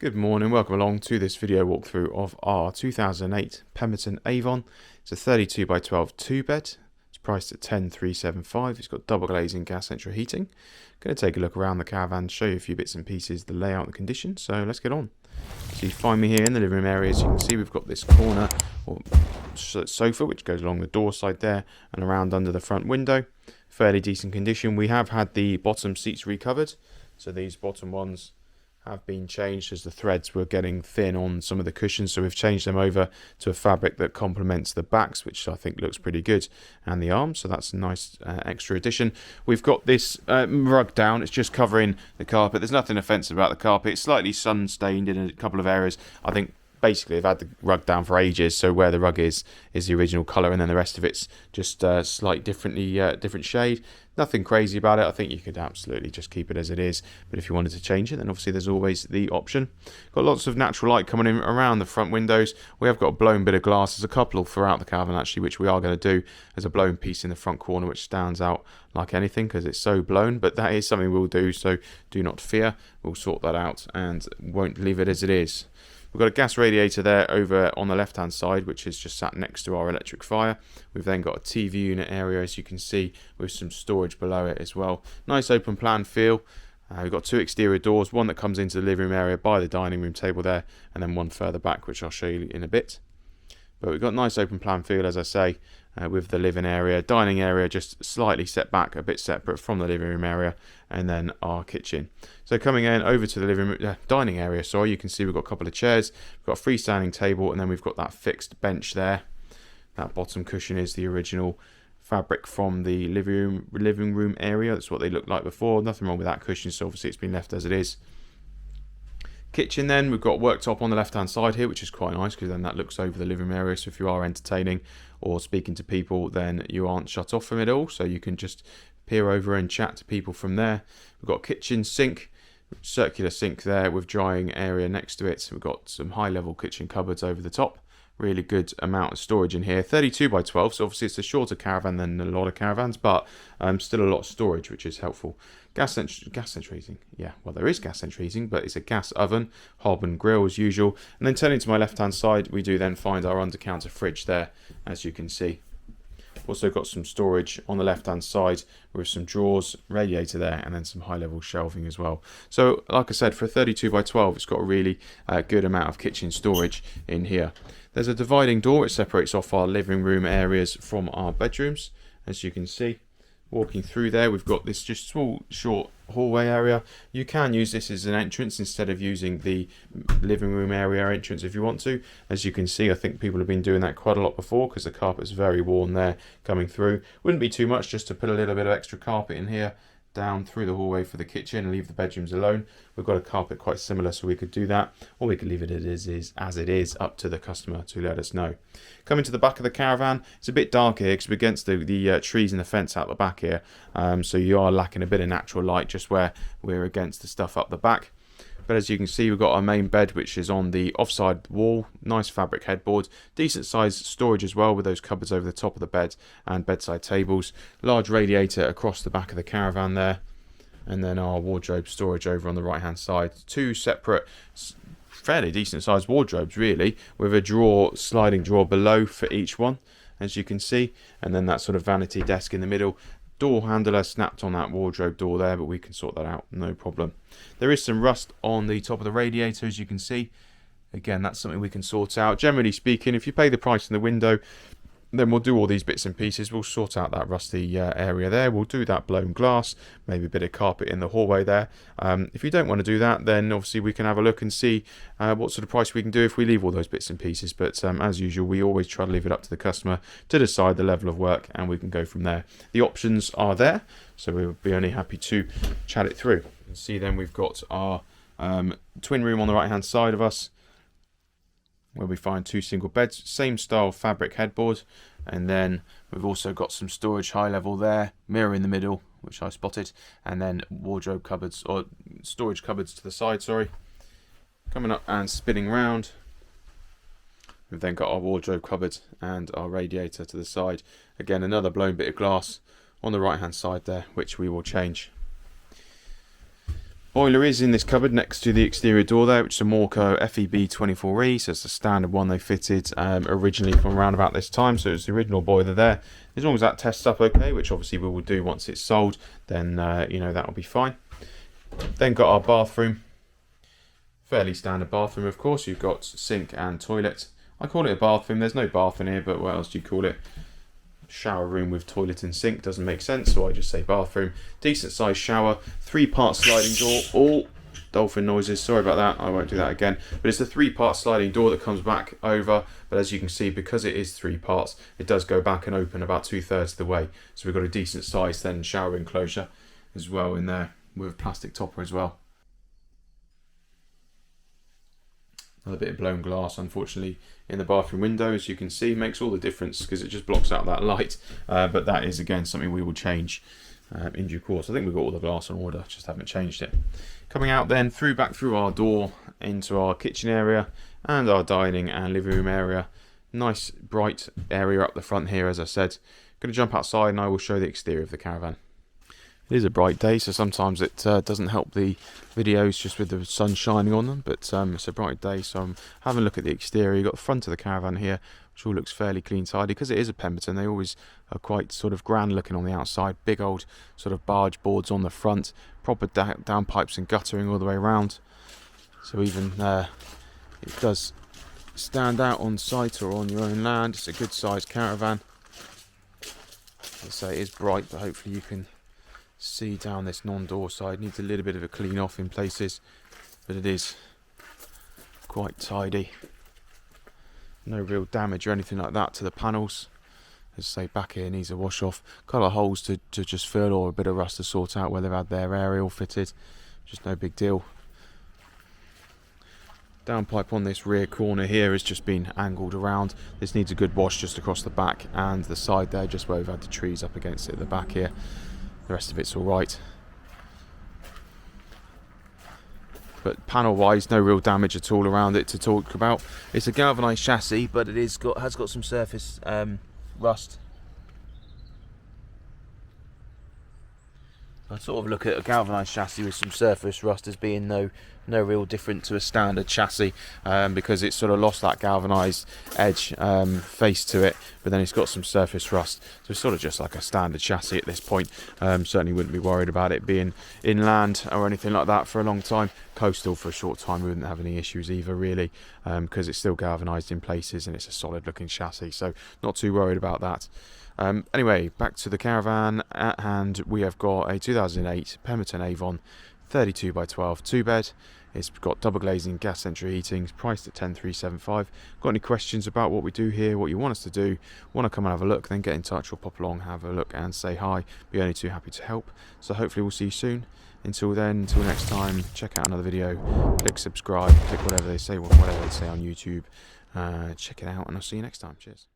Good morning, welcome along to this video walkthrough of our 2008 Pemberton Avon. It's a 32 by 12 2-bed. It's priced at 10,375. It's got double glazing, gas central heating. Going to take a look around the caravan, show you a few bits and pieces, the layout and the condition, so let's get on. So you find me here in the living room area. As you can see, we've got this corner or sofa which goes along the door side there and around under the front window. Fairly decent condition. We have had the bottom seats recovered, so these bottom ones have been changed as the threads were getting thin on some of the cushions, so we've changed them over to a fabric that complements the backs, which I think looks pretty good, and the arms, so that's a nice extra addition. We've got this rug down. It's just covering the carpet. There's nothing offensive about the carpet. It's slightly sun stained in a couple of areas. I think basically they've had the rug down for ages, so where the rug is the original colour, and then the rest of it's just slight different shade. Nothing crazy about it. I think you could absolutely just keep it as it is, but if you wanted to change it, then obviously there's always the option. Got lots of natural light coming in around the front windows. We have got a blown bit of glass. There's a couple throughout the caravan actually, which we are going to do. There's a blown piece in the front corner which stands out like anything because it's so blown, but that is something we'll do, so do not fear. We'll sort that out and won't leave it as it is. We've got a gas radiator there over on the left hand side, which is just sat next to our electric fire. We've then got a TV unit area, as you can see, with some storage below it as well. Nice open plan feel. We've got two exterior doors, one that comes into the living room area by the dining room table there, and then one further back, which I'll show you in a bit. But we've got nice open plan feel, as I say, with the living area. Dining area just slightly set back, a bit separate from the living room area, and then our kitchen. So coming in over to the living room, dining area, sorry, you can see we've got a couple of chairs, we've got a freestanding table, and then we've got that fixed bench there. That bottom cushion is the original fabric from the living room area. That's what they looked like before. Nothing wrong with that cushion, so obviously it's been left as it is. Kitchen then, we've got worktop on the left hand side here, which is quite nice because then that looks over the living room area, so if you are entertaining or speaking to people, then you aren't shut off from it all, so you can just peer over and chat to people from there. We've got a kitchen sink, circular sink there with drying area next to it. So we've got some high level kitchen cupboards over the top. Really good amount of storage in here. 32 by 12, so obviously it's a shorter caravan than a lot of caravans, but still a lot of storage, which is helpful. Gas central heating. Yeah, well, there is gas central heating, but it's a gas oven, hob and grill as usual. And then turning to my left hand side, we do then find our under counter fridge there, as you can see. Also got some storage on the left hand side with some drawers, radiator there, and then some high level shelving as well. So like I said, for a 32 by 12, it's got a really good amount of kitchen storage in here. There's a dividing door. It separates off our living room areas from our bedrooms, as you can see. Walking through there, we've got this just small short hallway area. You can use this as an entrance instead of using the living room area entrance if you want to. As you can see, I think people have been doing that quite a lot before because the carpet's very worn there coming through. Wouldn't be too much just to put a little bit of extra carpet in here down through the hallway for the kitchen and leave the bedrooms alone. We've got a carpet quite similar, so we could do that, or we could leave it as it is, up to the customer to let us know. Coming to the back of the caravan, it's a bit dark here because we're against the trees and the fence out the back here, so you are lacking a bit of natural light just where we're against the stuff up the back. But as you can see, we've got our main bed, which is on the offside wall. Nice fabric headboard. Decent sized storage as well, with those cupboards over the top of the bed and bedside tables. Large radiator across the back of the caravan there. And then our wardrobe storage over on the right hand side. Two separate, fairly decent sized wardrobes really, with a sliding drawer below for each one, as you can see. And then that sort of vanity desk in the middle. Door handler snapped on that wardrobe door there, but we can sort that out, no problem. There is some rust on the top of the radiator, as you can see. Again, that's something we can sort out. Generally speaking, if you pay the price in the window, then we'll do all these bits and pieces. We'll sort out that rusty area there. We'll do that blown glass, maybe a bit of carpet in the hallway there. If you don't want to do that, then obviously we can have a look and see what sort of price we can do if we leave all those bits and pieces. But as usual, we always try to leave it up to the customer to decide the level of work, and we can go from there. The options are there, so we'll be only happy to chat it through. You can see then we've got our twin room on the right hand side of us, where we find two single beds, same style fabric headboard, and then we've also got some storage high level there, mirror in the middle, which I spotted, and then wardrobe cupboards, or storage cupboards to the side, sorry. Coming up and spinning round, we've then got our wardrobe cupboard and our radiator to the side. Again, another blown bit of glass on the right hand side there, which we will change. Boiler is in this cupboard next to the exterior door there, which is a Morco FEB24E, so it's the standard one they fitted originally from around about this time, so it's the original boiler there. As long as that tests up okay, which obviously we will do once it's sold, then you know, that'll be fine. Then got our bathroom. Fairly standard bathroom, of course. You've got sink and toilet. I call it a bathroom. There's no bath in here, but what else do you call it? Shower room with toilet and sink doesn't make sense, so I just say bathroom. Decent sized shower, 3-part sliding door. Oh, dolphin noises, sorry about that, I won't do that again. But it's a 3-part sliding door that comes back over, but as you can see, because it is 3 parts, it does go back and open about 2/3 of the way. So we've got a decent sized then shower enclosure as well in there, with a plastic topper as well. Another bit of blown glass, unfortunately, in the bathroom window, as you can see, makes all the difference because it just blocks out that light. But that is, again, something we will change in due course. I think we've got all the glass on order, just haven't changed it. Coming out then, back through our door into our kitchen area and our dining and living room area. Nice, bright area up the front here, as I said. Going to jump outside and I will show the exterior of the Caravan. It is a bright day, so sometimes it doesn't help the videos just with the sun shining on them, but it's a bright day, so I'm having a look at the exterior. You've got the front of the Caravan here, which all looks fairly clean, tidy, because it is a Pemberton. They always are quite sort of grand looking on the outside, big old sort of barge boards on the front, proper downpipes and guttering all the way around. So even it does stand out on site or on your own land. It's a good sized Caravan. As I say, it is bright, but hopefully you can see down this non-door side. Needs a little bit of a clean off in places, but it is quite tidy. No real damage or anything like that to the panels. As I say, back here needs a wash off. Couple of holes to just fill, or a bit of rust to sort out where they've had their aerial fitted. Just no big deal. Downpipe on this rear corner here has just been angled around. This needs a good wash just across the back and the side there, just where we've had the trees up against it at the back here. The rest of it's all right. But panel wise, no real damage at all around it to talk about. It's a galvanised chassis, but it has got some surface rust. I sort of look at a galvanised chassis with some surface rust as being no real different to a standard chassis, because it's sort of lost that galvanised edge face to it, but then it's got some surface rust. So it's sort of just like a standard chassis at this point. Certainly wouldn't be worried about it being inland or anything like that for a long time. Coastal for a short time, we wouldn't have any issues either really, because it's still galvanised in places and it's a solid looking chassis, so not too worried about that. Anyway, back to the Caravan, and we have got a 2008 Pemberton Avon 32 by 12 2-bed. It's got double glazing, gas central heating. It's priced at 10,375. Got any questions about what we do here, what you want us to do, want to come and have a look, then get in touch or pop along, have a look and say hi. Be only too happy to help. So hopefully we'll see you soon. Until then, until next time, check out another video, click subscribe, click whatever they say on YouTube. Check it out and I'll see you next time. Cheers.